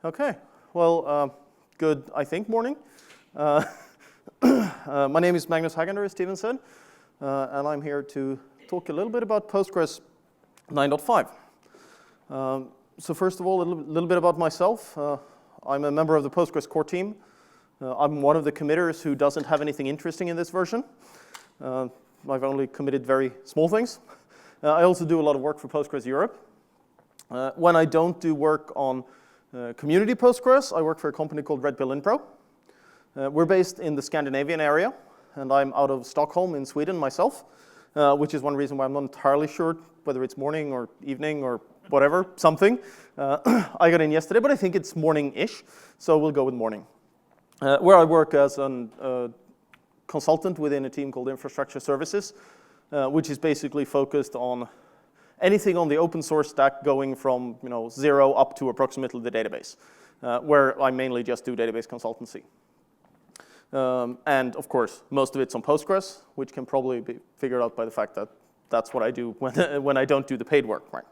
Okay, well, good, I think, morning. My name is Magnus Hagander, as Steven said, and I'm here to talk a little bit about Postgres 9.5. So first of all, a little bit about myself. I'm a member of the Postgres core team. I'm one of the committers who doesn't have anything interesting in this version. I've only committed very small things. I also do a lot of work for Postgres Europe. When I don't do work on community Postgres, I work for a company called Red Pill Inpro. We're based in the Scandinavian area, and I'm out of Stockholm in Sweden myself, which is one reason why I'm not entirely sure whether it's morning or evening or whatever, something. I got in yesterday, but I think it's morning-ish, so we'll go with morning. Where I work as a consultant within a team called Infrastructure Services, which is basically focused on anything on the open source stack going from 0 up to approximately the database, where I mainly just do database consultancy. And of course, most of it's on Postgres, which can probably be figured out by the fact that that's what I do when I don't do the paid work, right?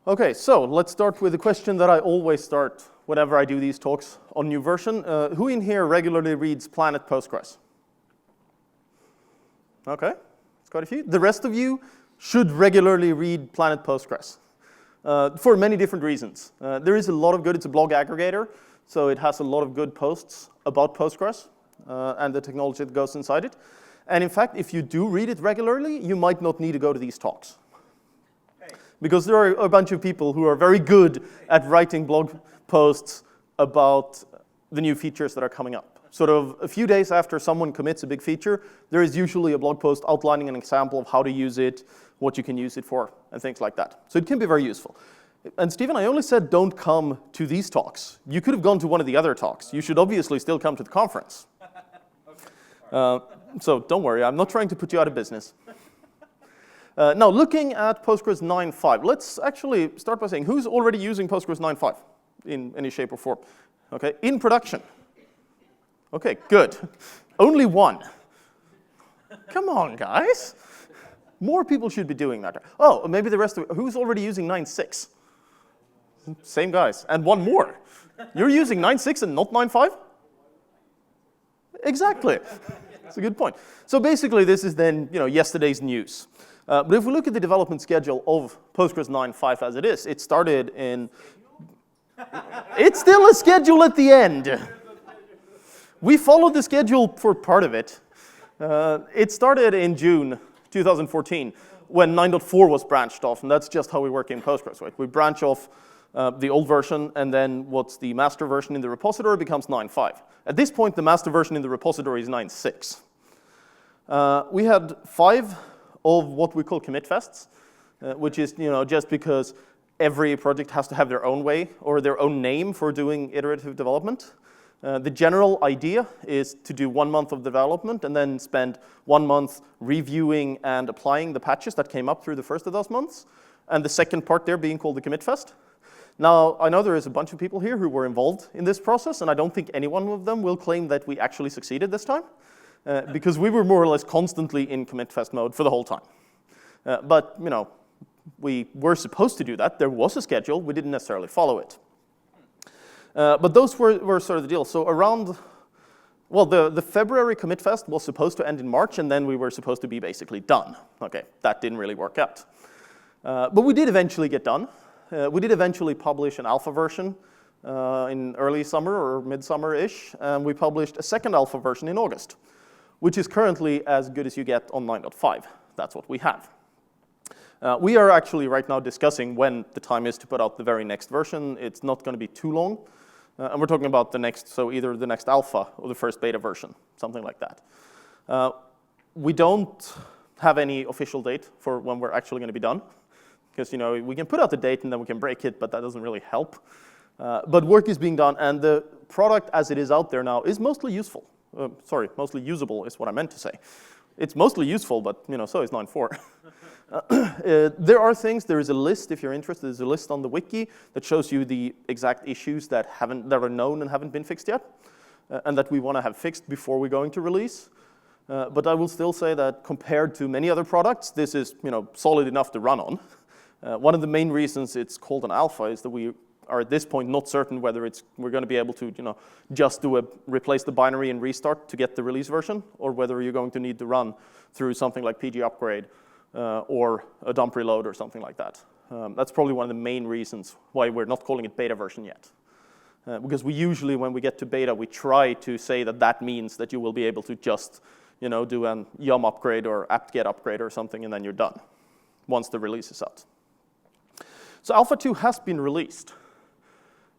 Okay, so let's start with the question that I always start whenever I do these talks on new version. Who in here regularly reads Planet Postgres? Okay, it's quite a few. The rest of you should regularly read Planet Postgres for many different reasons. There is a lot of good, it's a blog aggregator, so it has a lot of good posts about Postgres and the technology that goes inside it. And in fact, if you do read it regularly, you might not need to go to these talks. Because there are a bunch of people who are very good at writing blog posts about the new features that are coming up. Sort of a few days after someone commits a big feature, there is usually a blog post outlining an example of how to use it, what you can use it for, and things like that. So it can be very useful. And Stephen, I only said don't come to these talks. You could have gone to one of the other talks. You should obviously still come to the conference. So don't worry, I'm not trying to put you out of business. Now, looking at Postgres 9.5, let's actually start by saying who's already using Postgres 9.5 in any shape or form? Okay, in production. Okay, good. Only one. Come on, guys. More people should be doing that. Oh, maybe the rest of it. Who's already using 9.6? Same guys. And one more. You're using 9.6 and not 9.5? Exactly. That's a good point. So basically, this is then yesterday's news. But if we look at the development schedule of Postgres 9.5 as it is, it started in... It's still a schedule at the end. We followed the schedule for part of it. It started in June 2014 when 9.4 was branched off, and that's just how we work in Postgres, right? We branch off the old version, and then what's the master version in the repository becomes 9.5. At this point, the master version in the repository is 9.6. We had 5 of what we call commit fests, which is just because every project has to have their own way or their own name for doing iterative development. The general idea is to do 1 month of development and then spend 1 month reviewing and applying the patches that came up through the first of those months, and the second part there being called the commit fest. Now, I know there is a bunch of people here who were involved in this process, and I don't think any one of them will claim that we actually succeeded this time, because we were more or less constantly in commit fest mode for the whole time. But, we were supposed to do that. There was a schedule. We didn't necessarily follow it. But those were sort of the deal. So around, well, the February commit fest was supposed to end in March, and then we were supposed to be basically done. Okay, that didn't really work out. But we did eventually get done. We did eventually publish an alpha version in early summer or midsummer-ish, and we published a second alpha version in August, which is currently as good as you get on 9.5. That's what we have. We are actually right now discussing when the time is to put out the very next version. It's not going to be too long. And we're talking about the next, so either the next alpha or the first beta version, something like that. We don't have any official date for when we're actually going to be done. Because, we can put out the date and then we can break it, but that doesn't really help. But work is being done, and the product as it is out there now is mostly useful. Mostly usable is what I meant to say. It's mostly useful, but, so is 9.4. There are things, there is a list, if you're interested, there's a list on the wiki that shows you the exact issues that are known and haven't been fixed yet, and that we want to have fixed before we're going to release. But I will still say that compared to many other products, this is solid enough to run on. One of the main reasons it's called an alpha is that we are at this point not certain whether we're going to be able to just replace the binary and restart to get the release version, or whether you're going to need to run through something like PG upgrade or a dump reload or something like that. That's probably one of the main reasons why we're not calling it beta version yet. Because we usually, when we get to beta, we try to say that means that you will be able to just do an yum upgrade or apt-get upgrade or something, and then you're done once the release is out. So Alpha 2 has been released.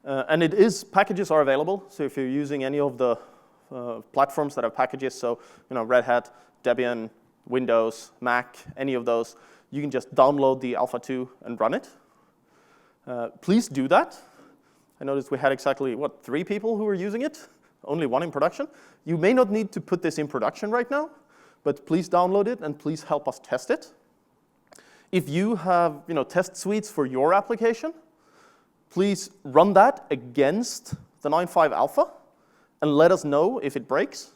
And packages are available. So if you're using any of the platforms that have packages, so Red Hat, Debian, Windows, Mac, any of those, you can just download the Alpha 2 and run it. Please do that. I noticed we had exactly, 3 people who were using it? Only 1 in production. You may not need to put this in production right now, but please download it and please help us test it. If you have test suites for your application, please run that against the 9.5 alpha and let us know if it breaks.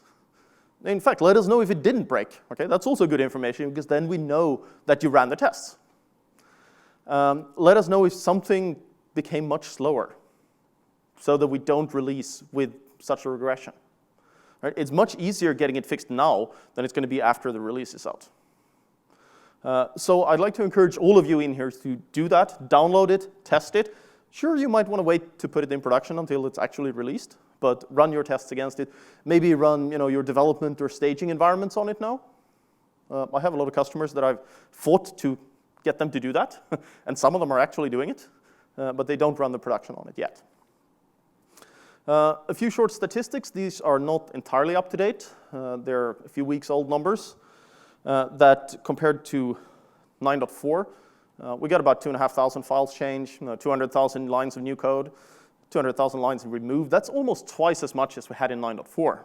In fact, let us know if it didn't break. Okay, that's also good information because then we know that you ran the tests. Let us know if something became much slower so that we don't release with such a regression. Right? It's much easier getting it fixed now than it's going to be after the release is out. So I'd like to encourage all of you in here to do that, download it, test it. Sure, you might want to wait to put it in production until it's actually released, but run your tests against it. Maybe run your development or staging environments on it now. I have a lot of customers that I've fought to get them to do that, and some of them are actually doing it, but they don't run the production on it yet. A few short statistics. These are not entirely up to date. They're a few weeks old numbers. That compared to 9.4, we got about 2,500 files changed, 200,000 lines of new code, 200,000 lines removed. That's almost twice as much as we had in 9.4.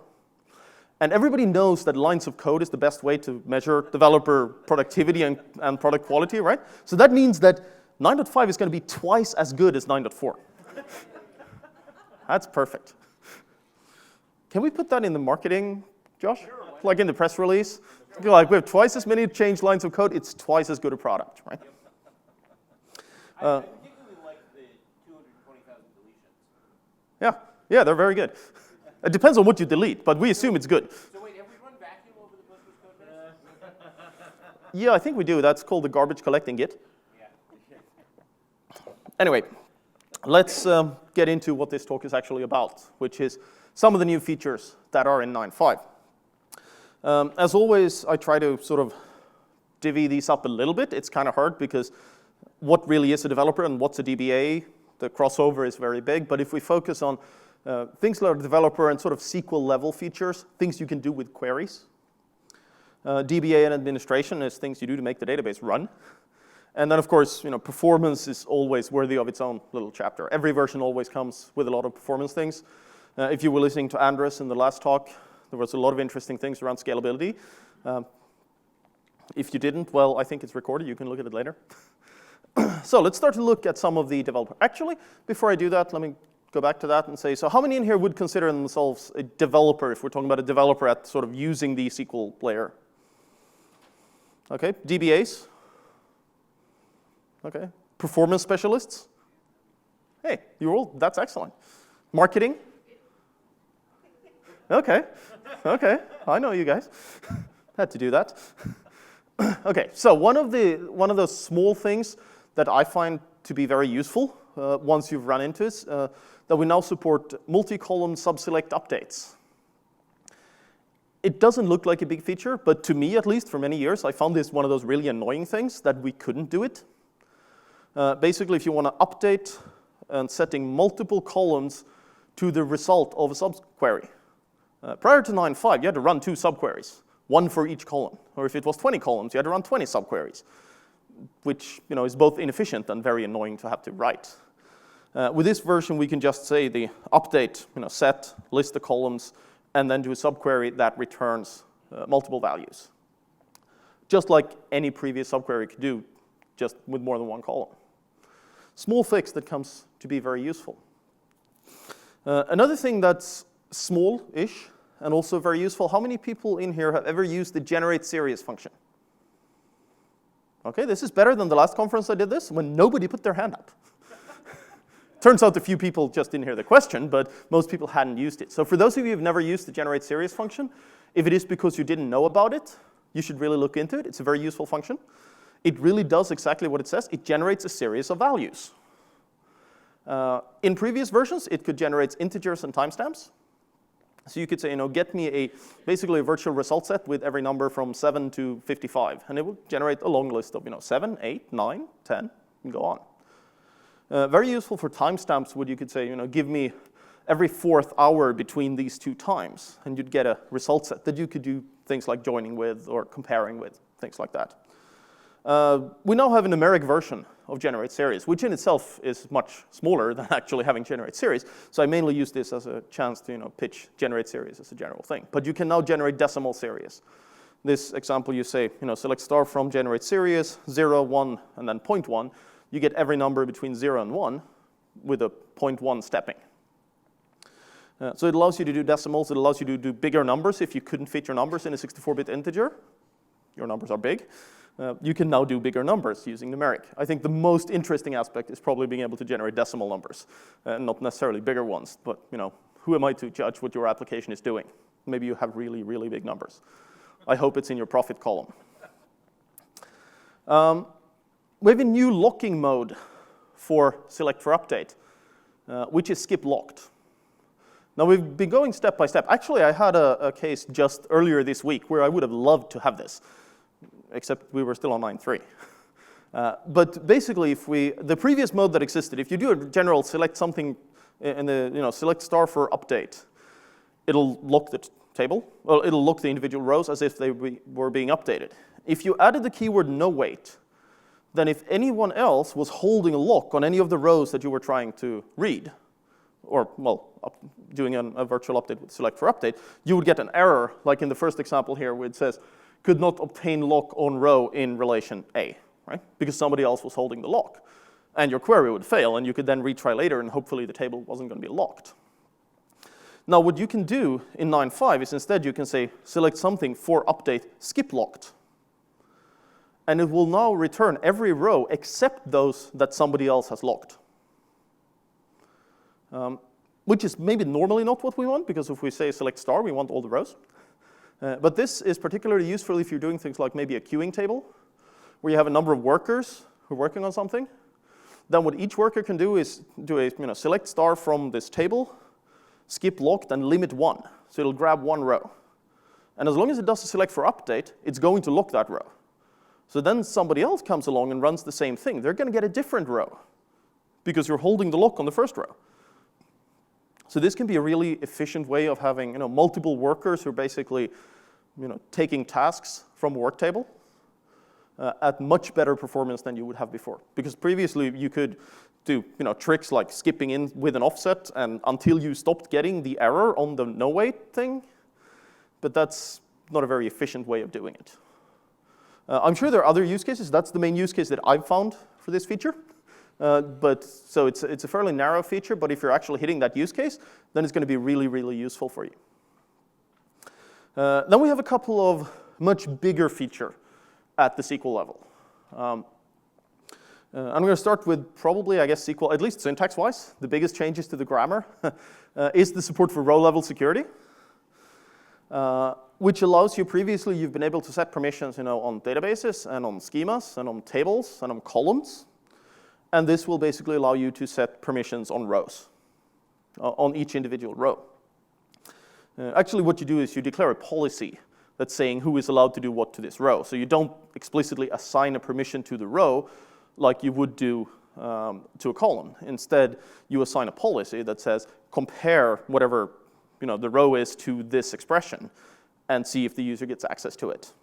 And everybody knows that lines of code is the best way to measure developer productivity and product quality, right? So that means that 9.5 is going to be twice as good as 9.4. That's perfect. Can we put that in the marketing, Josh? Sure, like in the press release? Like we have twice as many changed lines of code, it's twice as good a product, right? I particularly like the 220,000 deletions. Yeah, they're very good. It depends on what you delete, but we assume it's good. So wait, have we run vacuum over the Postgres code base? Yeah, I think we do. That's called the garbage collecting Git. Yeah. Anyway, let's get into what this talk is actually about, which is some of the new features that are in 9.5. As always, I try to sort of divvy these up a little bit. It's kind of hard because what really is a developer and what's a DBA, the crossover is very big. But if we focus on things that are developer and sort of SQL level features, things you can do with queries. DBA and administration is things you do to make the database run. And then, of course, performance is always worthy of its own little chapter. Every version always comes with a lot of performance things. If you were listening to Andres in the last talk, there was a lot of interesting things around scalability. If you didn't, well, I think it's recorded. You can look at it later. So let's start to look at some of the developer. Actually, before I do that, let me go back to that and say, so how many in here would consider themselves a developer if we're talking about a developer at sort of using the SQL layer? Okay, DBAs? Okay, performance specialists? Hey, you're all, that's excellent. Marketing? Okay, I know you guys. Had to do that. Okay, so one of those small things that I find to be very useful once you've run into it, that we now support multi-column subselect updates. It doesn't look like a big feature, but to me at least, for many years, I found this one of those really annoying things that we couldn't do it. Basically, if you want to update and setting multiple columns to the result of a subquery. Prior to 9.5, you had to run 2 subqueries, 1 for each column. Or if it was 20 columns, you had to run 20 subqueries, which is both inefficient and very annoying to have to write. With this version, we can just say the update, set, list the columns, and then do a subquery that returns multiple values. Just like any previous subquery could do, just with more than 1 column. Small fix that comes to be very useful. Another thing that's small-ish and also very useful, how many people in here have ever used the generate series function? Okay, this is better than the last conference I did this, when nobody put their hand up. Turns out a few people just didn't hear the question, but most people hadn't used it. So for those of you who've never used the generate series function, if it is because you didn't know about it, you should really look into it. It's a very useful function. It really does exactly what it says. It generates a series of values. In previous versions, it could generate integers and timestamps. So you could say, get me basically a virtual result set with every number from 7 to 55. And it will generate a long list of 7, 8, 9, 10, and go on. Very useful for timestamps would you could say, give me every 4th hour between these 2 times. And you'd get a result set that you could do things like joining with or comparing with, things like that. We now have a numeric version of generate series, which in itself is much smaller than actually having generate series. So I mainly use this as a chance to pitch generate series as a general thing. But you can now generate decimal series. This example, you say, select star from generate series, 0, 1, and then 0.1. You get every number between 0 and 1 with a 0.1 stepping. So it allows you to do decimals. It allows you to do bigger numbers. If you couldn't fit your numbers in a 64-bit integer, your numbers are big. You can now do bigger numbers using numeric. I think the most interesting aspect is probably being able to generate decimal numbers, not necessarily bigger ones. But who am I to judge what your application is doing? Maybe you have really, really big numbers. I hope it's in your profit column. We have a new locking mode for select for update, which is skip locked. Now we've been going step by step. Actually, I had a case just earlier this week where I would have loved to have this, except we were still on 9.3. But basically, the previous mode that existed, if you do a general select something in the select star for update, it'll lock the table. Well, it'll lock the individual rows as if they were being updated. If you added the keyword no wait, then if anyone else was holding a lock on any of the rows that you were trying to read, or doing a virtual update with select for update, you would get an error, like in the first example here, where it says could not obtain lock on row in relation A, right? Because somebody else was holding the lock. And your query would fail, and you could then retry later, and hopefully the table wasn't going to be locked. Now, what you can do in 9.5 is instead you can say select something for update skip locked. And it will now return every row except those that somebody else has locked. Which is maybe normally not what we want, because if we say select star, we want all the rows. But this is particularly useful if you're doing things like maybe a queuing table, where you have a number of workers who are working on something. Then what each worker can do is do a select star from this table, skip locked, and limit 1. So it'll grab 1 row. And as long as it does a select for update, it's going to lock that row. So then somebody else comes along and runs the same thing. They're going to get a different row, because you're holding the lock on the first row. So this can be a really efficient way of having multiple workers who are basically taking tasks from a work table at much better performance than you would have before. Because previously you could do tricks like skipping in with an offset and until you stopped getting the error on the no wait thing, but that's not a very efficient way of doing it. I'm sure there are other use cases. That's the main use case that I've found for this feature. So it's a fairly narrow feature, but if you're actually hitting that use case, then it's going to be really, really useful for you. Then we have a couple of much bigger feature at the SQL level. I'm going to start with probably, I guess, SQL, at least syntax-wise. The biggest changes to the grammar is the support for row-level security, which allows you, previously you've been able to set permissions on databases and on schemas and on tables and on columns. And this will basically allow you to set permissions on rows, on each individual row. Actually, what you do is you declare a policy that's saying who is allowed to do what to this row. So you don't explicitly assign a permission to the row like you would do to a column. Instead, you assign a policy that says compare whatever the row is to this expression and see if the user gets access to it.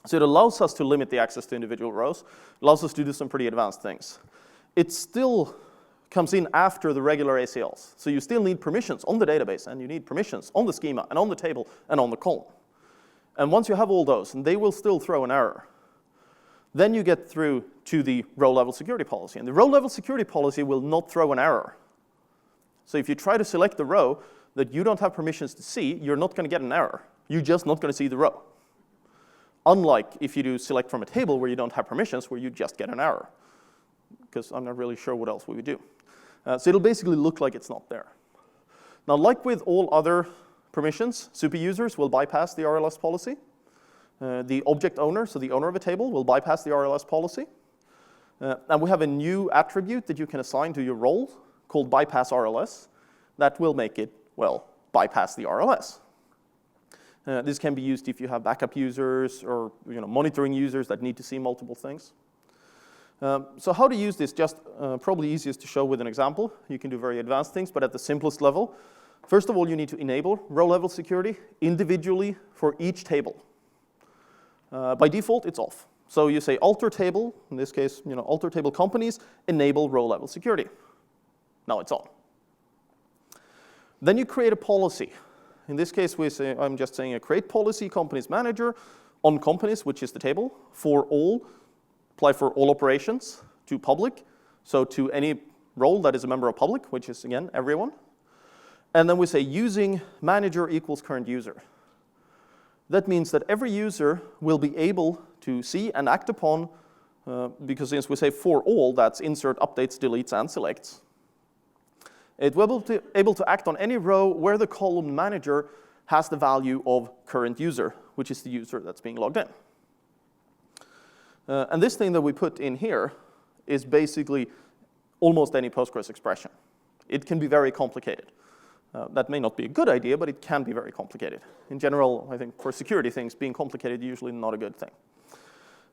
So it allows us to limit the access to individual rows. It allows us to do some pretty advanced things. It still comes in after the regular ACLs. So you still need permissions on the database, and you need permissions on the schema, and on the table, and on the column. And once you have all those, and they will still throw an error, then you get through to the row-level security policy. And the row-level security policy will not throw an error. So if you try to select the row that you don't have permissions to see, you're not going to get an error. You're just not going to see the row. Unlike if you do select from a table where you don't have permissions, where you just get an error. Because I'm not really sure what else we would do. So it'll basically look like it's not there. Now, like with all other permissions, super users will bypass the RLS policy. The object owner, so the owner of a table, will bypass the RLS policy. And we have a new attribute that you can assign to your role called bypass RLS that will make it, well, bypass the RLS. This can be used if you have backup users or monitoring users that need to see multiple things. So how to use this, just probably easiest to show with an example. You can do very advanced things, but at the simplest level, first of all, you need to enable row-level security individually for each table. By default, it's off. So you say alter table, in this case, alter table companies, enable row-level security. Now it's on. Then you create a policy. In this case, I'm just saying a create policy companies manager on companies, which is the table, for all, apply for all operations to public, so to any role that is a member of public, which is, again, everyone. And then we say using manager equals current user. That means that every user will be able to see and act upon, because since we say for all, that's insert, updates, deletes, and selects. It will be able to act on any row where the column manager has the value of current user, which is the user that's being logged in. And this thing that we put in here is basically almost any Postgres expression. It can be very complicated. That may not be a good idea, but it can be very complicated. In general, I think for security things, being complicated is usually not a good thing.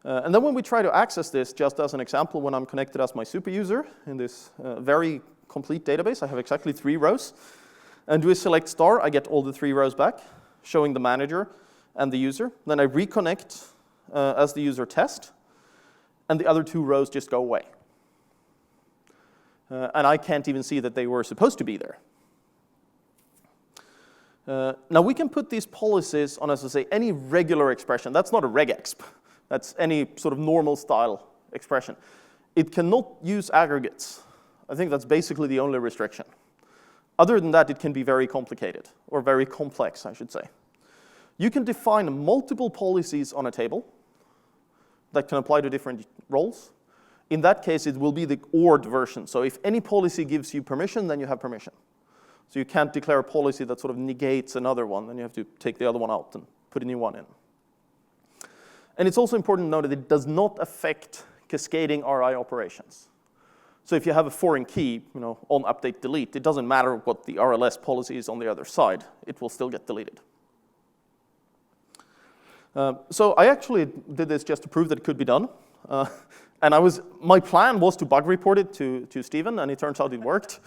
And then when we try to access this, just as an example, when I'm connected as my super user in this very complete database, I have exactly 3 rows. And do a select star, I get all the 3 rows back, showing the manager and the user. Then I reconnect as the user test, and the other 2 rows just go away. And I can't even see that they were supposed to be there. Now we can put these policies on, as I say, any regular expression. That's not a regexp. That's any sort of normal style expression. It cannot use aggregates. I think that's basically the only restriction. Other than that, it can be very complicated, or very complex, I should say. You can define multiple policies on a table that can apply to different roles. In that case, it will be the ORed version. So if any policy gives you permission, then you have permission. So you can't declare a policy that sort of negates another one, then you have to take the other one out and put a new one in. And it's also important to note that it does not affect cascading RI operations. So if you have a foreign key, on update delete, it doesn't matter what the RLS policy is on the other side, it will still get deleted. So I actually did this just to prove that it could be done. And my plan was to bug report it to Stephen, and it turns out it worked,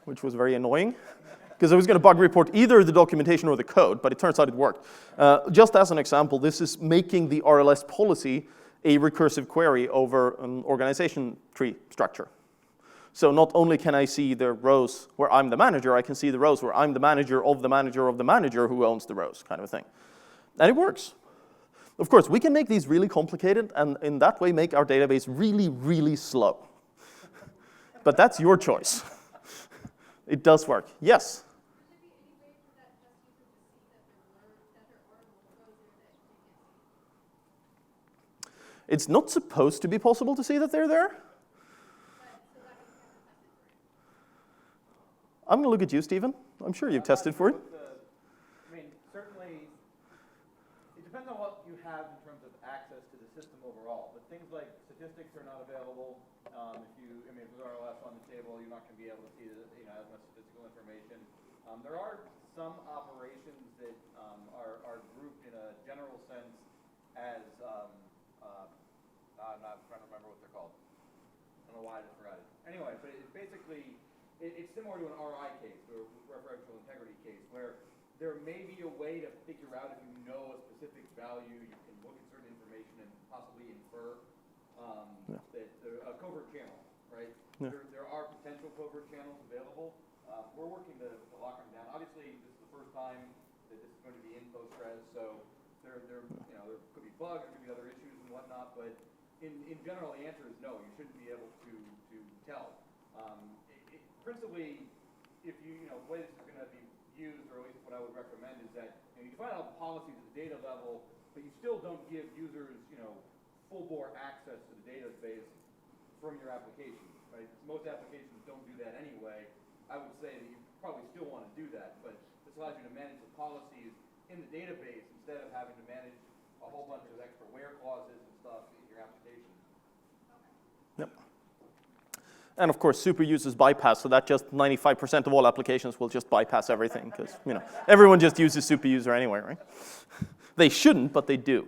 which was very annoying. Because I was going to bug report either the documentation or the code, but it turns out it worked. Just as an example, this is making the RLS policy a recursive query over an organization tree structure. So not only can I see the rows where I'm the manager, I can see the rows where I'm the manager of the manager of the manager who owns the rows, kind of a thing. And it works. Of course, we can make these really complicated and in that way make our database really, really slow. But that's your choice. It does work. Yes? It's not supposed to be possible to see that they're there. I'm going to look at you, Stephen. I'm sure you've tested for it. Certainly, it depends on what you have in terms of access to the system overall. But things like statistics are not available. If there's RLS on the table, you're not going to be able to see as much statistical information. There are some operations that are grouped in a general sense as I'm not trying to remember what they're called. I don't know why I just forgot it. Anyway, but it's basically, it's similar to an RI case, or referential integrity case, where there may be a way to figure out if you know a specific value, you can look at certain information and possibly infer that a covert channel, right? Yeah. There are potential covert channels available. We're working to lock them down. Obviously, this is the first time that this is going to be in Postgres, so there could be bugs, there could be other issues and whatnot, but in general, the answer is no. You shouldn't be able to tell. Principally, if the way this is going to be used, or at least what I would recommend, is that you define out policies at the data level, but you still don't give users full-bore access to the database from your application. right? Most applications don't do that anyway. I would say that you probably still want to do that, but this allows you to manage the policies in the database instead of having to manage a whole bunch of extra where clauses and stuff in your application. Yep. And of course, super uses bypass, so that just 95% of all applications will just bypass everything because everyone just uses super user anyway, right? They shouldn't, but they do.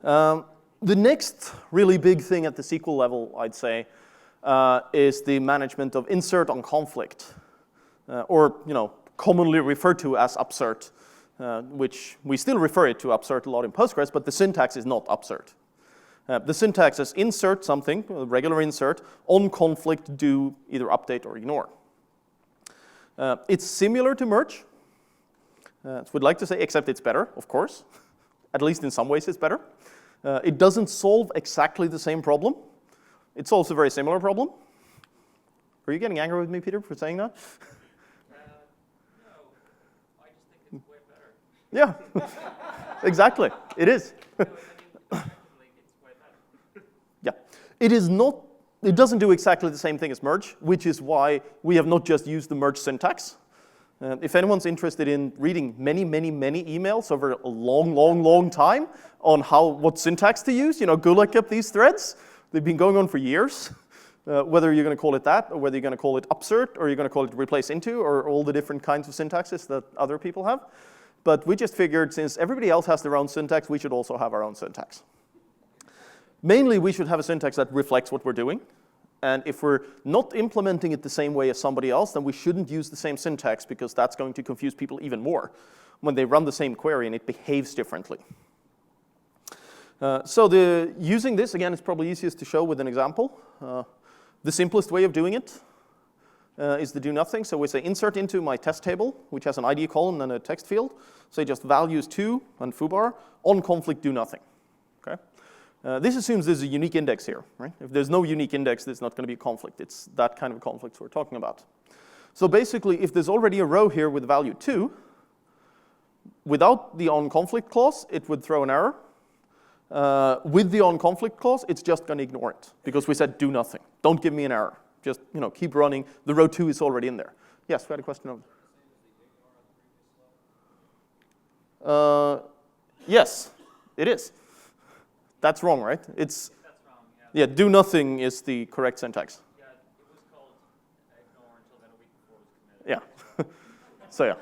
The next really big thing at the SQL level, I'd say, is the management of insert on conflict, or commonly referred to as upsert, which we still refer it to upsert a lot in Postgres, but the syntax is not upsert. The syntax is insert something, a regular insert, on conflict do either update or ignore. It's similar to merge. We'd like to say, except it's better, of course. At least in some ways it's better. It doesn't solve exactly the same problem. It solves a very similar problem. Are you getting angry with me, Peter, for saying that? No, I just think it's way better. Yeah, exactly. It is. Yeah, it is not. It doesn't do exactly the same thing as merge, which is why we have not just used the merge syntax. If anyone's interested in reading many emails over a long time on what syntax to use, go look up these threads. They've been going on for years. Whether you're going to call it that, or whether you're going to call it upsert, or you're going to call it replace into, or all the different kinds of syntaxes that other people have. But we just figured since everybody else has their own syntax, we should also have our own syntax. Mainly, we should have a syntax that reflects what we're doing. And if we're not implementing it the same way as somebody else, then we shouldn't use the same syntax because that's going to confuse people even more when they run the same query and it behaves differently. So using this, again, is probably easiest to show with an example. The simplest way of doing it is to do nothing. So we say insert into my test table, which has an ID column and a text field. Say just values 2 and foobar, on conflict do nothing. Okay? This assumes there's a unique index here, right? If there's no unique index, there's not going to be a conflict. It's that kind of a conflict we're talking about. So basically, if there's already a row here with value 2, without the on-conflict clause, it would throw an error. With the on-conflict clause, it's just going to ignore it because we said do nothing. Don't give me an error. Just keep running. The row 2 is already in there. Yes, we had a question over there. Yes, it is. That's wrong, right? That's wrong, yeah. Yeah, do nothing is the correct syntax. Yeah, it was called ignore until then a week before it was committed. Yeah. So yeah.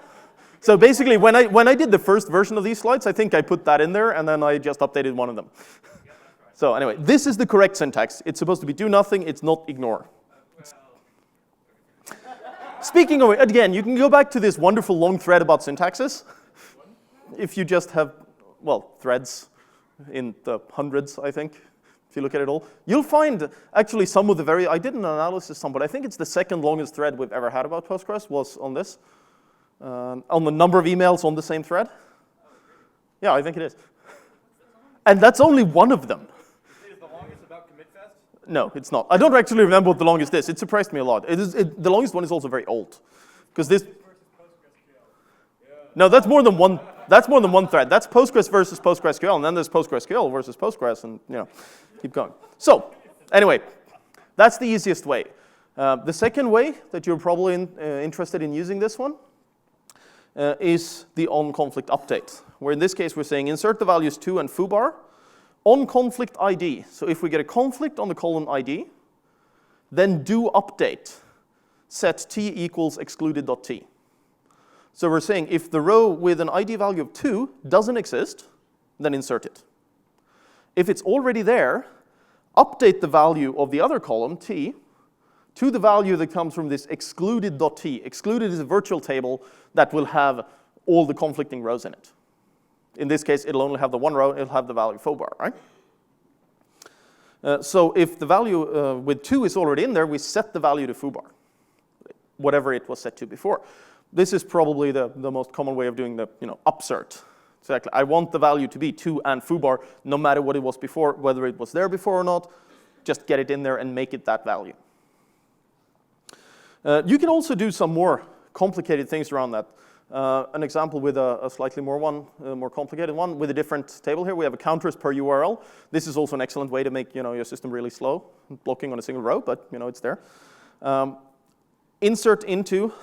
So basically, when I did the first version of these slides, I think I put that in there, and then I just updated one of them. Yeah, that's right. So anyway, this is the correct syntax. It's supposed to be do nothing. It's not ignore. Speaking of it, again, you can go back to this wonderful long thread about syntaxes. If you just have, threads in the hundreds, I think, if you look at it all. You'll find actually some of the I did an analysis but I think it's the second longest thread we've ever had about Postgres was on this. On the number of emails on the same thread. Yeah, I think it is. And that's only one of them. Is the longest about commit fest? No, it's not. I don't actually remember what the longest is. It surprised me a lot. The longest one is also very old. Because this... No, that's more than one. That's more than one thread. That's Postgres versus PostgreSQL, and then there's PostgreSQL versus Postgres, and keep going. So, anyway, that's the easiest way. The second way that you're probably interested in using this one is the on-conflict update, where in this case we're saying insert the values 2 and foobar on conflict ID. So if we get a conflict on the column ID, then do update set t equals excluded.t. So we're saying if the row with an ID value of 2 doesn't exist, then insert it. If it's already there, update the value of the other column, t, to the value that comes from this excluded.t. Excluded is a virtual table that will have all the conflicting rows in it. In this case, it'll only have the one row, it'll have the value foobar, right? So if the value with 2 is already in there, we set the value to foobar, whatever it was set to before. This is probably the most common way of doing the upsert. Exactly. I want the value to be 2 and foobar, no matter what it was before, whether it was there before or not. Just get it in there and make it that value. You can also do some more complicated things around that. An example with a slightly more complicated one with a different table here. We have a counters per URL. This is also an excellent way to make your system really slow, blocking on a single row, but it's there. Insert into,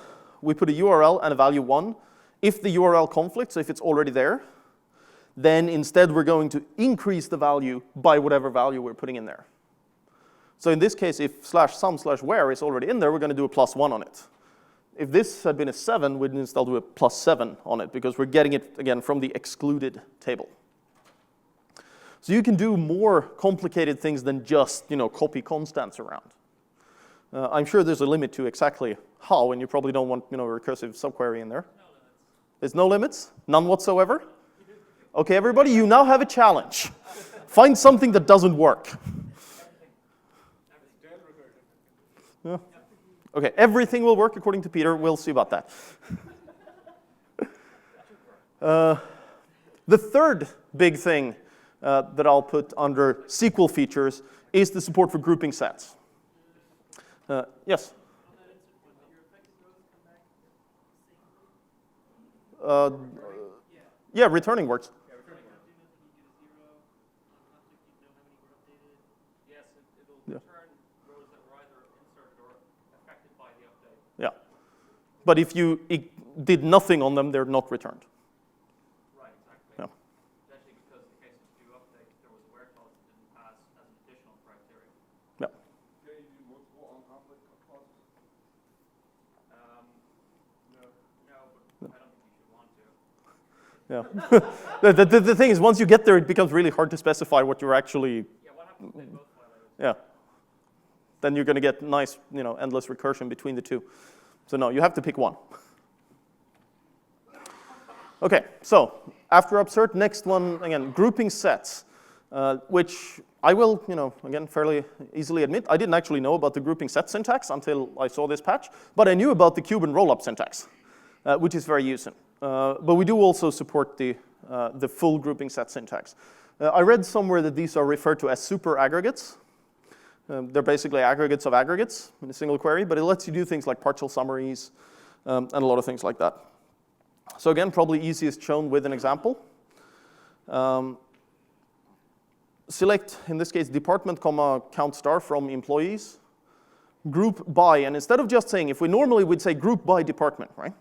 we put a URL and a value 1. If the URL conflicts, so if it's already there, then instead we're going to increase the value by whatever value we're putting in there. So in this case, if /sum/where is already in there, we're going to do a +1 on it. If this had been a 7, we'd instead do a +7 on it because we're getting it, again, from the excluded table. So you can do more complicated things than just copy constants around. I'm sure there's a limit to exactly how, and you probably don't want a recursive subquery in there. No limits. There's no limits? None whatsoever? Okay, everybody, you now have a challenge. Find something that doesn't work. Yeah. Okay, everything will work according to Peter. We'll see about that. The third big thing that I'll put under SQL features is the support for grouping sets. Yes? Yeah, returning works. Yes, it'll return rows that were either inserted or affected by the update. Yeah. But if you did nothing on them, they're not returned. Right, exactly. Yeah. Especially because in the case of do update, there was a where clause that didn't pass as an additional criteria. Yeah. Can you do multiple on-conflict clauses? No, but I don't think you should want to. Yeah. the thing is, once you get there, it becomes really hard to specify what you're actually. Yeah, what happens if they both violate? Yeah. Then you're going to get nice, endless recursion between the two. So no, you have to pick one. Okay, so after upsert, next one, again, grouping sets, which I will, again, fairly easily admit, I didn't actually know about the grouping set syntax until I saw this patch, but I knew about the cube and rollup syntax, which is very useful. But we do also support the full grouping set syntax. I read somewhere that these are referred to as super aggregates. They're basically aggregates of aggregates in a single query, but it lets you do things like partial summaries and a lot of things like that. So again, probably easiest shown with an example. Select, in this case, department, count star from employees, group by, and instead of just saying, if we normally would say group by department, right?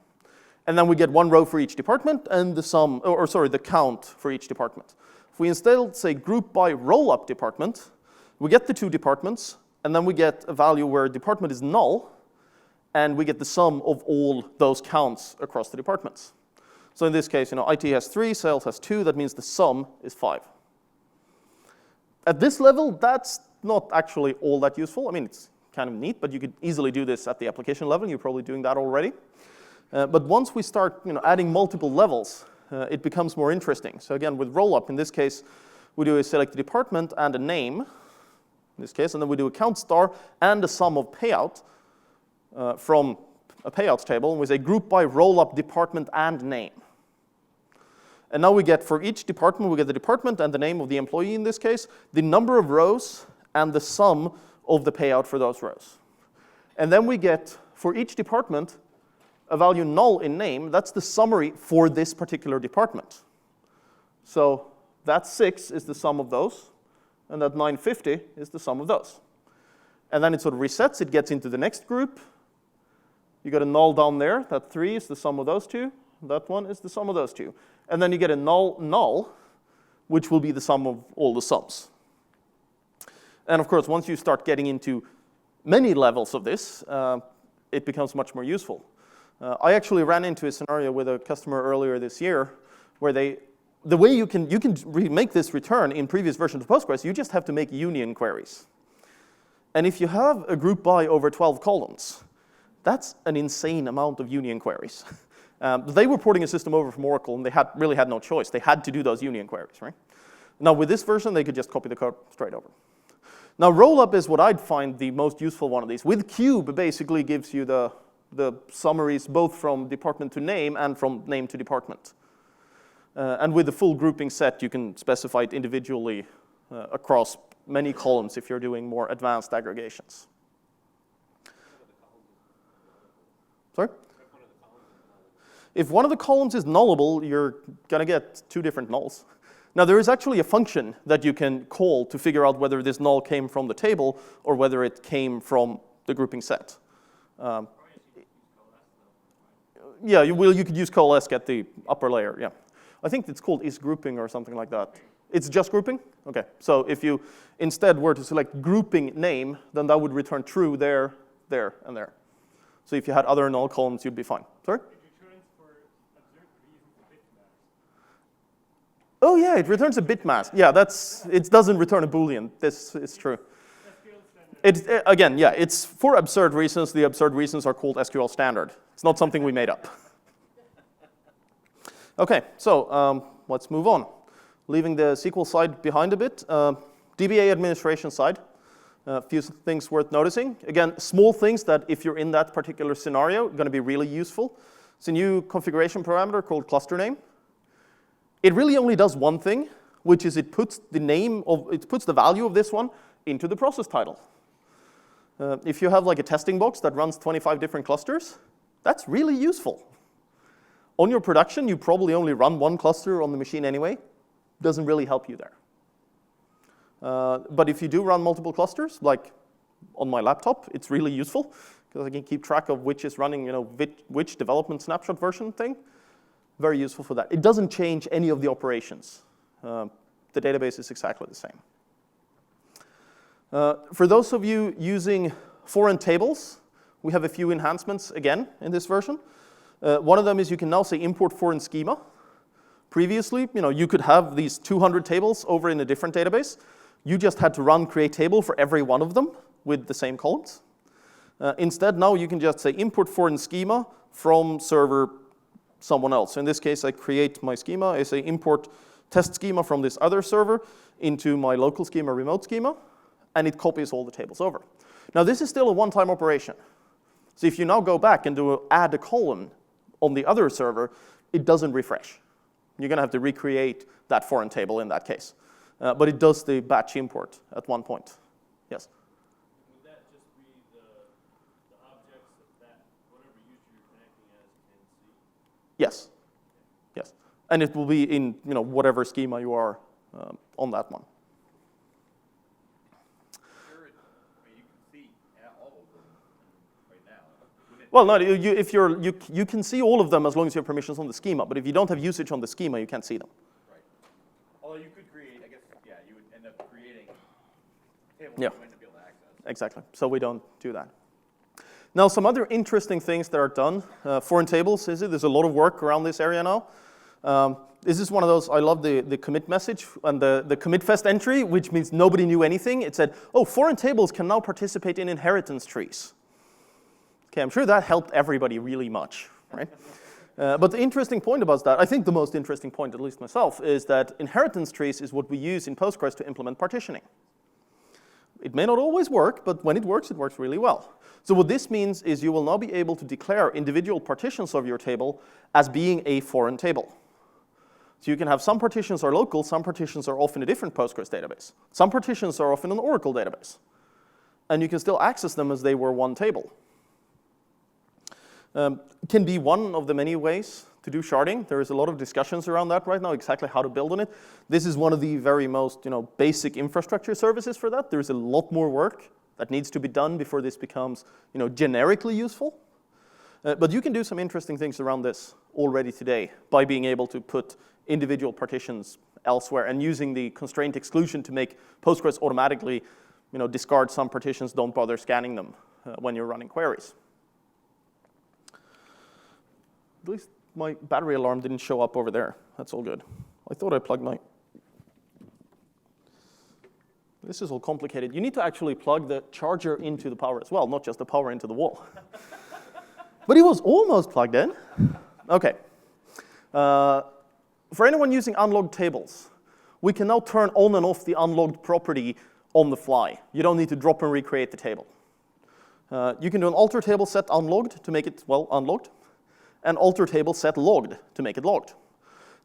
And then we get one row for each department and the count for each department. If we instead say group by roll-up department, we get the two departments, and then we get a value where department is null, and we get the sum of all those counts across the departments. So in this case, IT has 3, sales has 2, that means the sum is 5. At this level, that's not actually all that useful. I mean, it's kind of neat, but you could easily do this at the application level. You're probably doing that already. But once we start adding multiple levels, it becomes more interesting. So again, with rollup, in this case, we do a select a department and a name, in this case, and then we do a count star and a sum of payout from a payouts table, and we say group by rollup department and name. And now we get, for each department, we get the department and the name of the employee in this case, the number of rows, and the sum of the payout for those rows. And then we get, for each department, a value null in name. That's the summary for this particular department. So that 6 is the sum of those, and that 950 is the sum of those. And then it sort of resets, it gets into the next group. You got a null down there, that 3 is the sum of those two, that one is the sum of those two. And then you get a null, which will be the sum of all the sums. And of course, once you start getting into many levels of this, it becomes much more useful. I actually ran into a scenario with a customer earlier this year where the way you can make this return in previous versions of Postgres, you just have to make union queries. And if you have a group by over 12 columns, that's an insane amount of union queries. They were porting a system over from Oracle, and they really had no choice. They had to do those union queries, right? Now, with this version, they could just copy the code straight over. Now, rollup is what I'd find the most useful one of these. With cube, basically gives you the summaries both from department to name and from name to department. And with the full grouping set, you can specify it individually across many columns if you're doing more advanced aggregations. If one of the columns is nullable, you're going to get two different nulls. Now, there is actually a function that you can call to figure out whether this null came from the table or whether it came from the grouping set. Yeah, you could use coalesce at the upper layer, yeah. I think it's called isGrouping or something like that. It's just grouping? Okay, so if you instead were to select grouping name, then that would return true there, there, and there. So if you had other null columns, you'd be fine. Sorry? Oh yeah, it returns a bit mask. Yeah, it doesn't return a Boolean. This is true. Again, yeah, it's for absurd reasons. The absurd reasons are called SQL standard. It's not something we made up. Okay, so let's move on. Leaving the SQL side behind a bit, DBA administration side. A few things worth noticing. Again, small things that if you're in that particular scenario, are going to be really useful. It's a new configuration parameter called cluster name. It really only does one thing, which is it puts the value of this one into the process title. If you have like a testing box that runs 25 different clusters, that's really useful. On your production, you probably only run one cluster on the machine anyway. Doesn't really help you there. But if you do run multiple clusters, like on my laptop, it's really useful because I can keep track of which is running, which development snapshot version thing. Very useful for that. It doesn't change any of the operations. The database is exactly the same. For those of you using foreign tables, we have a few enhancements again in this version. One of them is you can now say import foreign schema. Previously, you could have these 200 tables over in a different database. You just had to run create table for every one of them with the same columns. Instead, now you can just say import foreign schema from server someone else. In this case, I create my schema. I say import test schema from this other server into my local schema, remote schema, and it copies all the tables over. Now, this is still a one-time operation. So if you now go back and add a column on the other server, it doesn't refresh. You're going to have to recreate that foreign table in that case. But it does the batch import at one point. Yes? Would that just be the objects that whatever user you're connecting as can see? Yes. Yes. And it will be in whatever schema you are on that one. Sure, you can see all of them right now. Well, no, you can see all of them as long as you have permissions on the schema. But if you don't have usage on the schema, you can't see them. Right. Although you could create, I guess, yeah, you would end up creating tables Yeah. you wouldn't be able to access. Exactly. So we don't do that. Now, some other interesting things that are done. Foreign tables, there's a lot of work around this area now. This is one of those, I love the commit message and the commit fest entry, which means nobody knew anything. It said, oh, foreign tables can now participate in inheritance trees. Okay, I'm sure that helped everybody really much, right? But the interesting point about that, I think the most interesting point, at least myself, is that inheritance trees is what we use in Postgres to implement partitioning. It may not always work, but when it works really well. So what this means is you will now be able to declare individual partitions of your table as being a foreign table. So you can have some partitions are local, some partitions are off in a different Postgres database. Some partitions are off in an Oracle database. And you can still access them as they were one table. Can be one of the many ways to do sharding. There is a lot of discussions around that right now, exactly how to build on it. This is one of the very most basic infrastructure services for that. There's a lot more work that needs to be done before this becomes generically useful. But you can do some interesting things around this already today by being able to put individual partitions elsewhere and using the constraint exclusion to make Postgres automatically discard some partitions, don't bother scanning them when you're running queries. At least my battery alarm didn't show up over there. That's all good. I thought I plugged my... This is all complicated. You need to actually plug the charger into the power as well, not just the power into the wall. But it was almost plugged in. Okay. For anyone using unlogged tables, we can now turn on and off the unlogged property on the fly. You don't need to drop and recreate the table. You can do an alter table set unlogged to make it, unlogged, and alter table set logged to make it logged.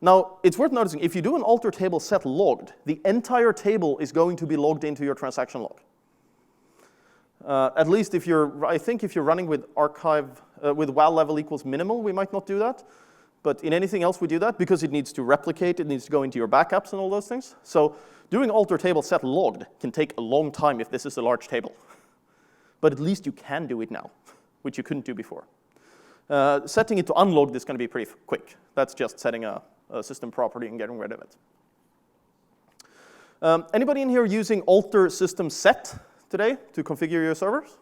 Now, it's worth noticing, if you do an alter table set logged, the entire table is going to be logged into your transaction log. At least if I think if you're running with archive, with val level equals minimal, we might not do that. But in anything else we do that because it needs to replicate, it needs to go into your backups and all those things. So doing alter table set logged can take a long time if this is a large table. But at least you can do it now, which you couldn't do before. Setting it to unlogged is going to be pretty quick. That's just setting a system property and getting rid of it. Anybody in here using alter system set today to configure your servers?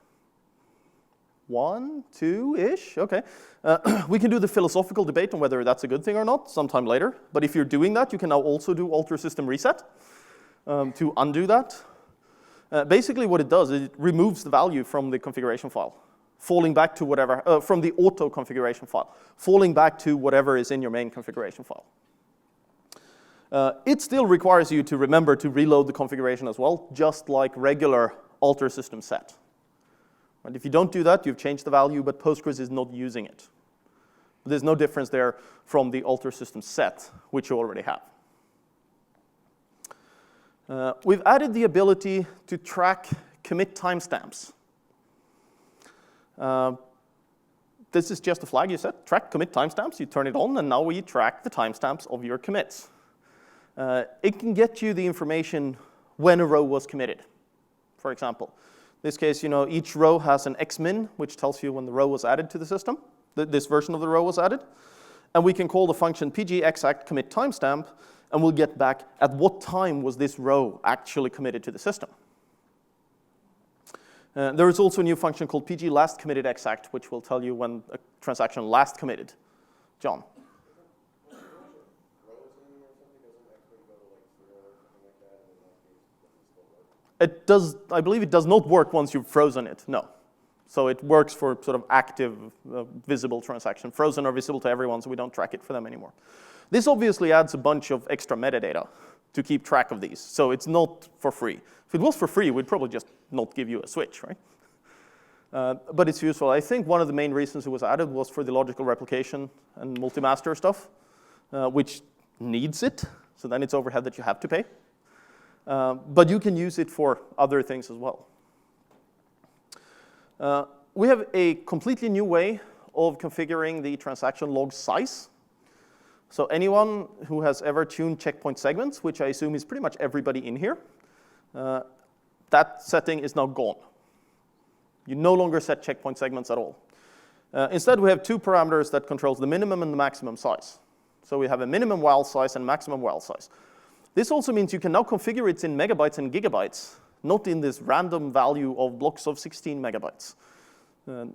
1, 2-ish, okay. We can do the philosophical debate on whether that's a good thing or not sometime later. But if you're doing that, you can now also do alter system reset to undo that. Basically what it does is it removes the value from the configuration file, falling back to whatever, from the auto configuration file, falling back to whatever is in your main configuration file. It still requires you to remember to reload the configuration as well, just like regular alter system set. And if you don't do that, you've changed the value, but Postgres is not using it. But there's no difference there from the alter system set, which you already have. We've added the ability to track commit timestamps. This is just a flag you set, track commit timestamps. You turn it on, and now we track the timestamps of your commits. It can get you the information when a row was committed, for example. In this case, each row has an xmin, which tells you when the row was added to the system. This version of the row was added. And we can call the function pgexact commit timestamp, and we'll get back at what time was this row actually committed to the system. There is also a new function called pg last committed exact, which will tell you when a transaction last committed. John? It does, I believe it does not work once you've frozen it, no. So it works for sort of active, visible transaction. Frozen are visible to everyone, so we don't track it for them anymore. This obviously adds a bunch of extra metadata to keep track of these, so it's not for free. If it was for free, we'd probably just not give you a switch, right? But it's useful. I think one of the main reasons it was added was for the logical replication and multi-master stuff, which needs it, so then it's overhead that you have to pay. But you can use it for other things as well. We have a completely new way of configuring the transaction log size. So anyone who has ever tuned checkpoint segments, which I assume is pretty much everybody in here, that setting is now gone. You no longer set checkpoint segments at all. Instead, we have two parameters that controls the minimum and the maximum size. So we have a minimum while size and maximum while size. This also means you can now configure it in megabytes and gigabytes, not in this random value of blocks of 16 megabytes,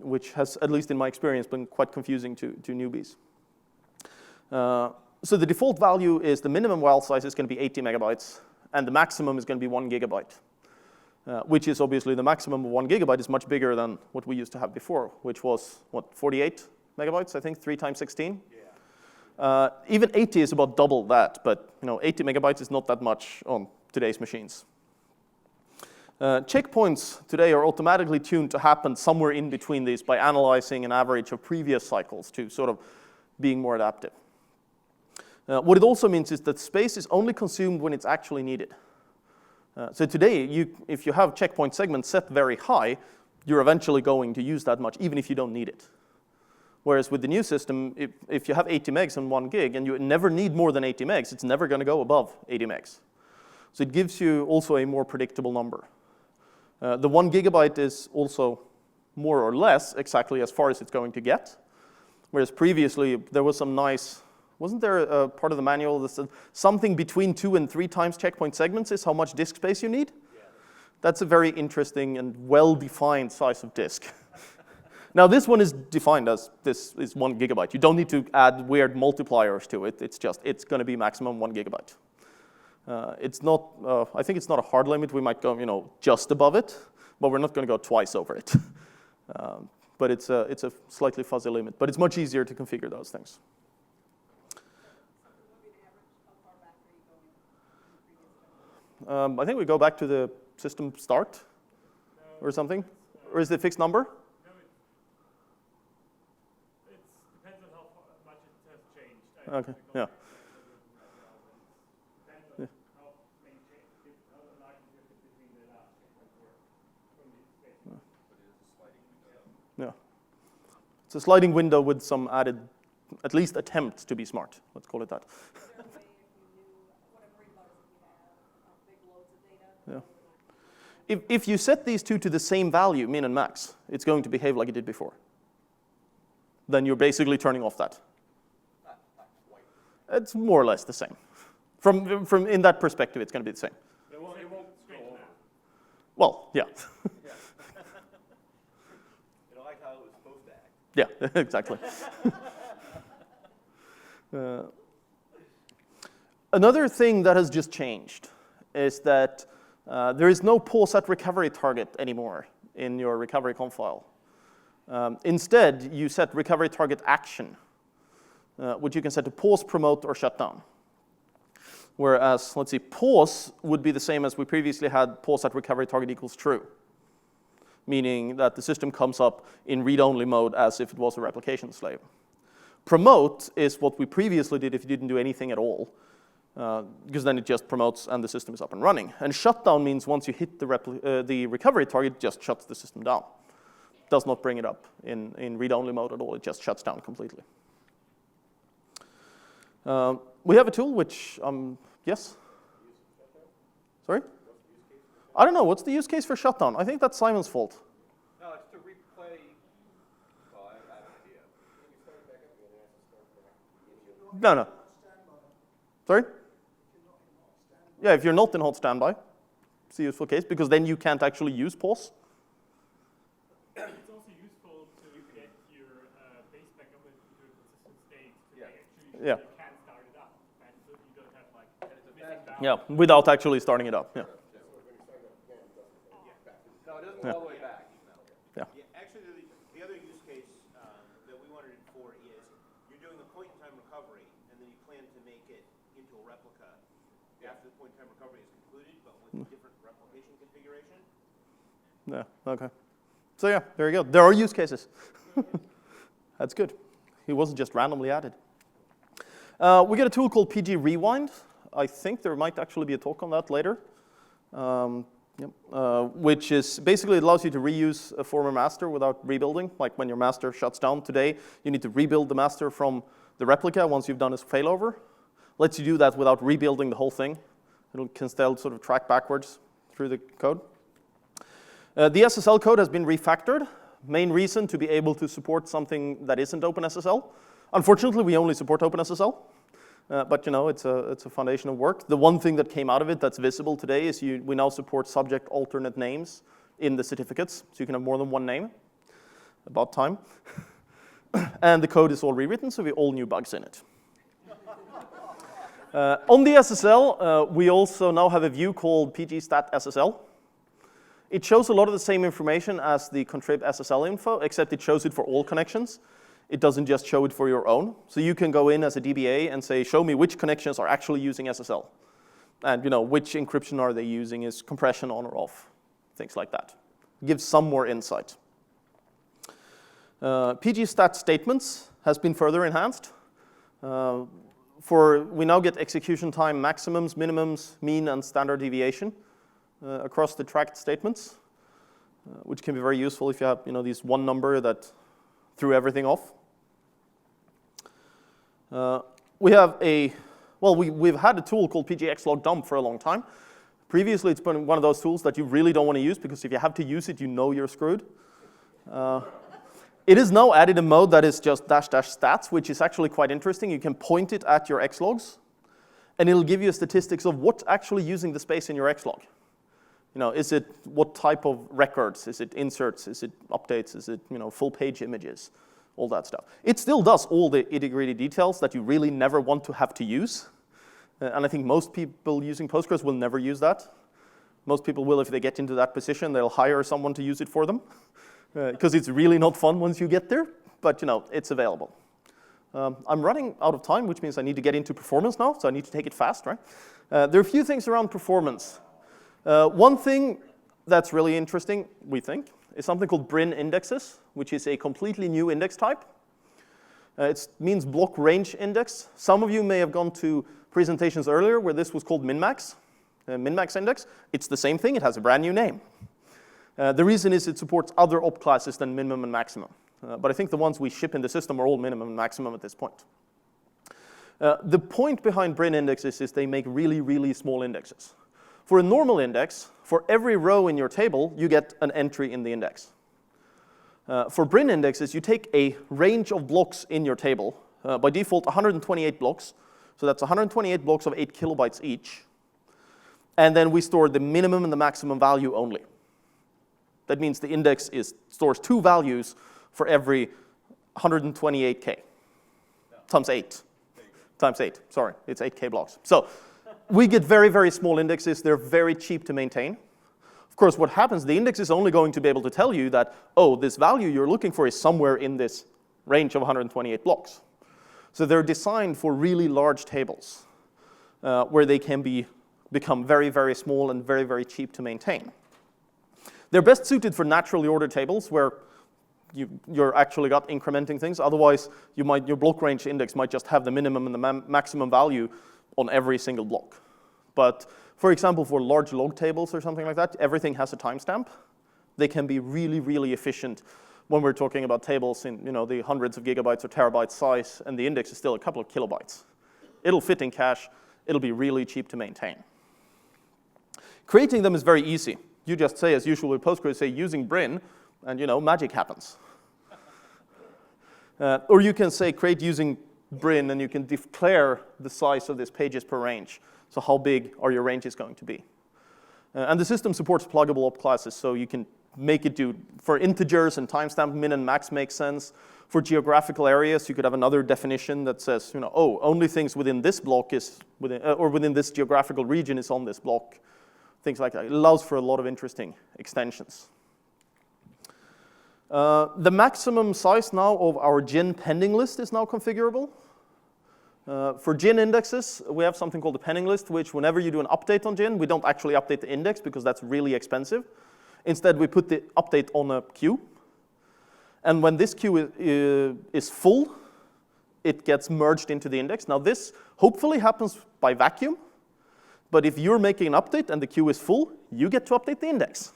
which has, at least in my experience, been quite confusing to newbies. So the default value is the minimum while size is going to be 80 megabytes, and the maximum is going to be 1 gigabyte, which is obviously the maximum of 1 gigabyte is much bigger than what we used to have before, which was, 48 megabytes, I think, 3 times 16? Even 80 is about double that, but 80 megabytes is not that much on today's machines. Checkpoints today are automatically tuned to happen somewhere in between these by analyzing an average of previous cycles to sort of being more adaptive. What it also means is that space is only consumed when it's actually needed. So today, if you have checkpoint segments set very high, you're eventually going to use that much, even if you don't need it. Whereas with the new system, if you have 80 megs and 1 gig, and you never need more than 80 megs, it's never going to go above 80 megs. So it gives you also a more predictable number. The 1 gigabyte is also more or less exactly as far as it's going to get. Whereas previously, there was some nice, wasn't there a part of the manual that said something between 2 and 3 times checkpoint segments is how much disk space you need? Yeah. That's a very interesting and well-defined size of disk. Now, this one is defined as this is 1 gigabyte. You don't need to add weird multipliers to it. It's going to be maximum 1 gigabyte. It's not, I think it's not a hard limit. We might go, just above it, but we're not going to go twice over it. But it's a slightly fuzzy limit. But it's much easier to configure those things. I think we go back to the system start or something. Or is it a fixed number? Okay, yeah. Yeah. It's a sliding window with some added at least attempt to be smart. Let's call it that. Is there a way if you knew whatever rebuttals that you have big loads of data? Yeah. If you set these two to the same value, min and max, it's going to behave like it did before. Then you're basically turning off that. It's more or less the same. From in that perspective, it's going to be the same. It won't go over. Well, yeah. It'll like how it was supposed to act. Yeah, exactly. Another thing that has just changed is that there is no pause at recovery target anymore in your recovery conf file. Instead, you set recovery target action, which you can set to pause, promote, or shut down. Whereas, let's see, pause would be the same as we previously had pause at recovery target equals true, meaning that the system comes up in read-only mode as if it was a replication slave. Promote is what we previously did if you didn't do anything at all, because then it just promotes and the system is up and running. And shutdown means once you hit the recovery target, it just shuts the system down. Does not bring it up in read-only mode at all. It just shuts down completely. We have a tool which, yes? Sorry? I don't know. What's the use case for shutdown? I think that's Simon's fault. No, it's to replay. Well, I have an idea. No. Sorry? Yeah, if you're not in hot standby, it's a useful case, because then you can't actually use pause. It's also useful to get your base back up into a consistent state. So Yeah. you can start it up, and so you don't have like missing balance. Yeah, without actually starting it up. Yeah. No, it doesn't go all the way back. Yeah. Yeah, actually, the other use case that we wanted it for is you're doing a point-in-time recovery, and then you plan to make it into a replica after the point-in-time recovery is concluded, but with a different replication configuration. Yeah. Okay. So yeah, there you go. There are use cases. That's good. It wasn't just randomly added. We get a tool called PG Rewind. I think there might actually be a talk on that later. Which is basically it allows you to reuse a former master without rebuilding. Like when your master shuts down today, you need to rebuild the master from the replica once you've done a failover. Lets you do that without rebuilding the whole thing. It can still sort of track backwards through the code. The SSL code has been refactored. Main reason to be able to support something that isn't OpenSSL. Unfortunately, we only support OpenSSL. But you know, it's a foundation of work. The one thing that came out of it that's visible today is we now support subject alternate names in the certificates, so you can have more than one name. About time. And the code is all rewritten, so we have all new bugs in it. On the SSL, we also now have a view called pgstat_ssl. It shows a lot of the same information as the contrib SSL info, except it shows it for all connections. It doesn't just show it for your own. So you can go in as a DBA and say, show me which connections are actually using SSL. And you know, which encryption are they using, is compression on or off, things like that. Gives some more insight. pgstat statements has been further enhanced. We now get execution time maximums, minimums, mean, and standard deviation across the tracked statements, which can be very useful if you have these one number that threw everything off. We've had a tool called pgxlogdump for a long time. Previously, it's been one of those tools that you really don't want to use because if you have to use it, you know you're screwed. It is now added a mode that is just -- stats, which is actually quite interesting. You can point it at your xlogs, and it'll give you statistics of what's actually using the space in your xlog. Is it what type of records? Is it inserts? Is it updates? Is it full page images? All that stuff. It still does all the itty-gritty details that you really never want to have to use. And I think most people using Postgres will never use that. Most people will, if they get into that position, they'll hire someone to use it for them. Because it's really not fun once you get there. But it's available. I'm running out of time, which means I need to get into performance now. So I need to take it fast, right? There are a few things around performance. One thing that's really interesting, we think, is something called BRIN indexes, which is a completely new index type. It means block range index. Some of you may have gone to presentations earlier where this was called min-max, min-max index. It's the same thing, it has a brand new name. The reason is it supports other op classes than minimum and maximum. but I think the ones we ship in the system are all minimum and maximum at this point. The point behind BRIN indexes is they make really, really small indexes. For a normal index, for every row in your table, you get an entry in the index. For BRIN indexes, you take a range of blocks in your table, by default 128 blocks, so that's 128 blocks of 8 kilobytes each, and then we store the minimum and the maximum value only. That means the index stores 2 values for every 128K, times 8. Times 8, sorry, it's 8K blocks. So we get very, very small indexes. They're very cheap to maintain. Of course, what happens, the index is only going to be able to tell you that, oh, this value you're looking for is somewhere in this range of 128 blocks. So they're designed for really large tables where they can become very, very small and very, very cheap to maintain. They're best suited for naturally ordered tables where you're actually got incrementing things. Otherwise, your block range index might just have the minimum and the maximum value on every single block. But for example, for large log tables or something like that, everything has a timestamp. They can be really, really efficient when we're talking about tables in the hundreds of gigabytes or terabytes size, and the index is still a couple of kilobytes. It'll fit in cache. It'll be really cheap to maintain. Creating them is very easy. You just say, as usual with Postgres, say using BRIN, and magic happens. Or you can say create using BRIN, and you can declare the size of this pages per range. So how big are your ranges going to be? And the system supports pluggable op classes, so you can make it do, for integers and timestamp min and max makes sense. For geographical areas, you could have another definition that says, oh, only things within this block is or within this geographical region is on this block. Things like that. It allows for a lot of interesting extensions. The maximum size now of our GIN pending list is now configurable. For GIN indexes, we have something called the pending list, which whenever you do an update on GIN, we don't actually update the index because that's really expensive. Instead, we put the update on a queue. And when this queue is full, it gets merged into the index. Now this hopefully happens by vacuum, but if you're making an update and the queue is full, you get to update the index.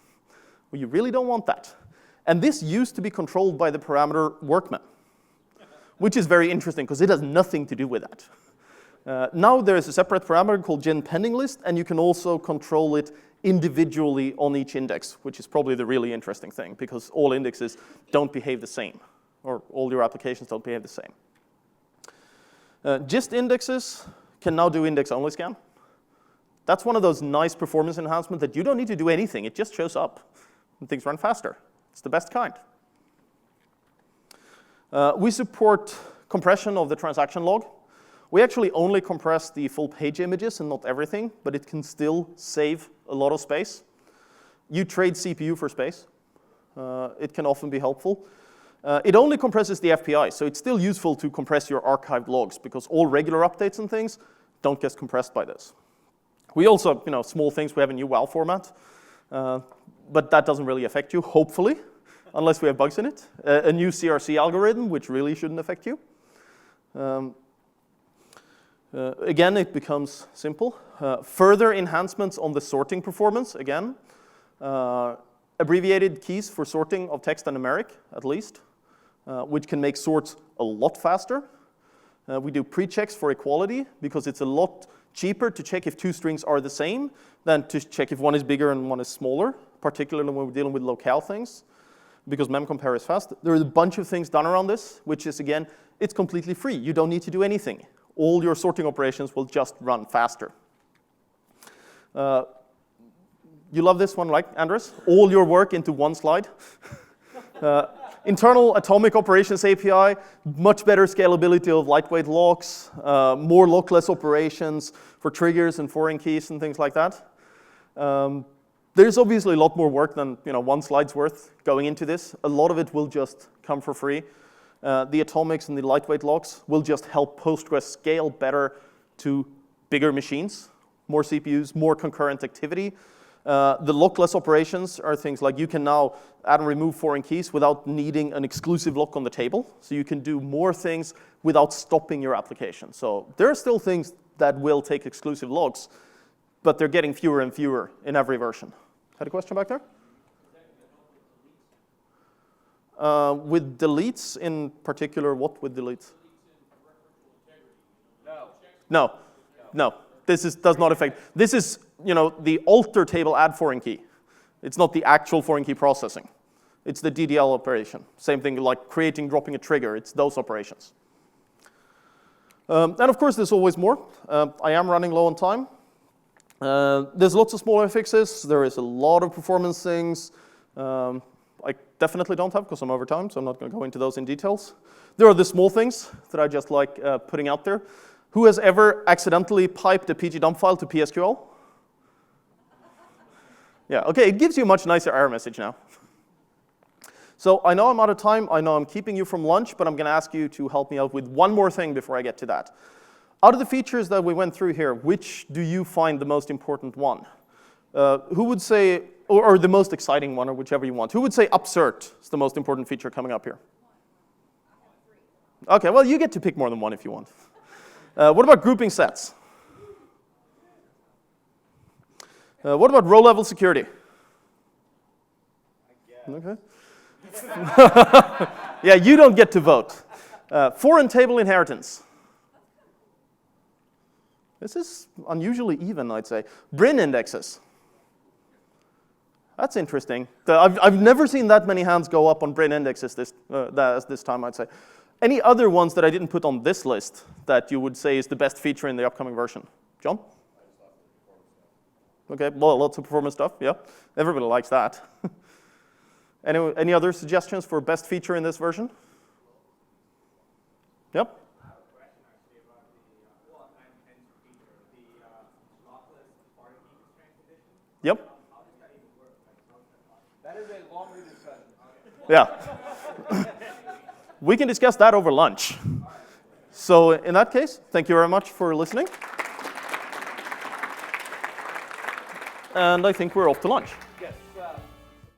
Well, you really don't want that. And this used to be controlled by the parameter workman, which is very interesting because it has nothing to do with that. Now there is a separate parameter called GIN pending list, and you can also control it individually on each index, which is probably the really interesting thing because all indexes don't behave the same, or all your applications don't behave the same. GIST indexes can now do index-only scan. That's one of those nice performance enhancements that you don't need to do anything. It just shows up, and things run faster. It's the best kind. We support compression of the transaction log. We actually only compress the full page images and not everything, but it can still save a lot of space. You trade CPU for space. It can often be helpful. It only compresses the FPI, so it's still useful to compress your archived logs because all regular updates and things don't get compressed by this. We also, small things, we have a new WAL format, but that doesn't really affect you, hopefully, unless we have bugs in it. A new CRC algorithm, which really shouldn't affect you. Again, it becomes simple. Further enhancements on the sorting performance, again. Abbreviated keys for sorting of text and numeric, at least, which can make sorts a lot faster. We do pre-checks for equality because it's a lot cheaper to check if 2 strings are the same than to check if one is bigger and one is smaller, particularly when we're dealing with locale things, because memcompare is fast. There are a bunch of things done around this, which is, again, it's completely free. You don't need to do anything. All your sorting operations will just run faster. You love this one, right, Andres? All your work into one slide. Internal atomic operations API, much better scalability of lightweight locks, more lockless operations for triggers and foreign keys and things like that. There's obviously a lot more work than one slide's worth going into this. A lot of it will just come for free. The atomics and the lightweight locks will just help Postgres scale better to bigger machines, more CPUs, more concurrent activity. The lockless operations are things like you can now add and remove foreign keys without needing an exclusive lock on the table. So you can do more things without stopping your application. So there are still things that will take exclusive locks, but they're getting fewer and fewer in every version. Had a question back there? With deletes in particular, what with deletes? No. No. This does not affect. This is, the alter table add foreign key. It's not the actual foreign key processing. It's the DDL operation. Same thing like creating, dropping a trigger. It's those operations. And of course, there's always more. I am running low on time. There's lots of smaller fixes. There is a lot of performance things. I definitely don't have because I'm over time, so I'm not going to go into those in details. There are the small things that I just like putting out there. Who has ever accidentally piped a pgdump file to PSQL? Yeah, okay, it gives you a much nicer error message now. So I know I'm out of time. I know I'm keeping you from lunch, but I'm going to ask you to help me out with one more thing before I get to that. Out of the features that we went through here, which do you find the most important one? Who would say, or the most exciting one, or whichever you want. Who would say upsert is the most important feature coming up here? Okay, well, you get to pick more than one if you want. What about grouping sets? What about row-level security? Okay. Yeah, you don't get to vote. Foreign table inheritance. This is unusually even, I'd say. BRIN indexes. That's interesting. I've never seen that many hands go up on BRIN indexes this time, I'd say. Any other ones that I didn't put on this list that you would say is the best feature in the upcoming version? John? Okay, well, lots of performance stuff, yeah. Everybody likes that. Any other suggestions for best feature in this version? Yep. I have a question actually about the enhancement feature, the lockless foreign key constraint condition. Yep. How does that even work? That is a longer discussion. Yeah. We can discuss that over lunch. So in that case, thank you very much for listening. And I think we're off to lunch.